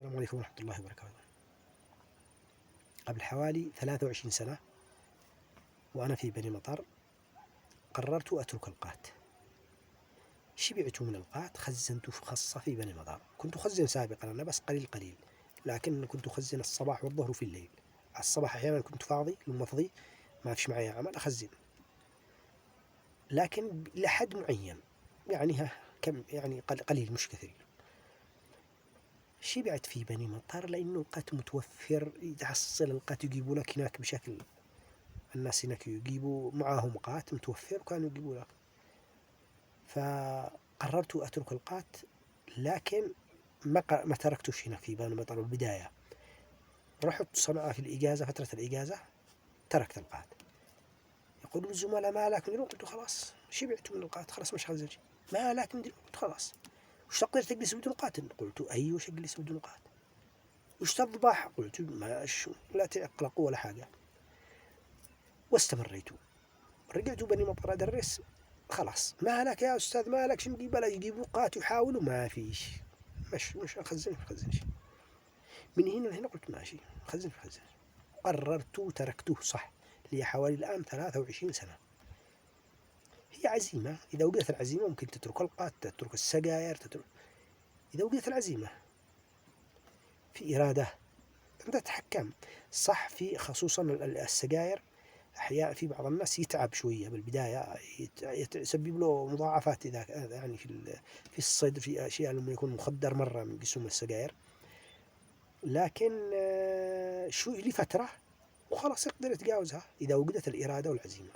السلام عليكم ورحمة الله وبركاته. قبل حوالي 23 سنة وأنا في بني مطر قررت أترك القات. شبعت من القات، خزنته في خاصة في بني مطر. كنت أخزن سابقا أنا بس قليل، لكن كنت أخزن الصباح والظهر في الليل. الصباح أحيانا كنت فاضي مفضي ما فيش معي عمل أخزن، لكن لحد معين يعني كم يعني قليل مش كثير. شبعت في بني مطر لأنه القات متوفر، تحصل القات يجيبوا لك هناك بشكل، الناس هناك يجيبوا معاهم قات متوفر وكانوا يجيبوا لك. فقررت أترك القات، لكن ما تركتش هنا في بني مطر البداية. رحت صنعاء في الإجازة، فترة الإجازة تركت القات. يقولون الزملاء ما لك مديرون، قلت خلاص شبعت من القات، خلاص مش خزن شيء. ما لك مديرون، قلت خلاص. وش تقدر تجلس بدون قات؟ قلت أيوة وش أجلس بدون قات. وش تضبح؟ قلت ماش لا تقلقوا ولا حاجة. واستمريت. رجعت بني مطر أدرس، خلاص ما لك يا أستاذ، ما لك شو نجيب؟ لا يجيبوا قات يحاولوا، ما فيش، مش أخزن شيء. من هنا لهنا قلت ماشي خزن. قررت تركته، صح لي حوالي الآن 23 سنة. هي عزيمة، إذا وجدت العزيمة ممكن تترك القات، تترك السجاير، إذا وجدت العزيمة في إرادة أنت تتحكم. صح، في خصوصا السجاير أحيانا في بعض الناس يتعب شوية بالبداية، يسبب له مضاعفات إذا يعني في الصدر، في أشياء لما يكون مخدر مرة من قسم السجاير، لكن شو لفترة وخلاص يقدر يتجاوزها إذا وجدت الإرادة والعزيمة.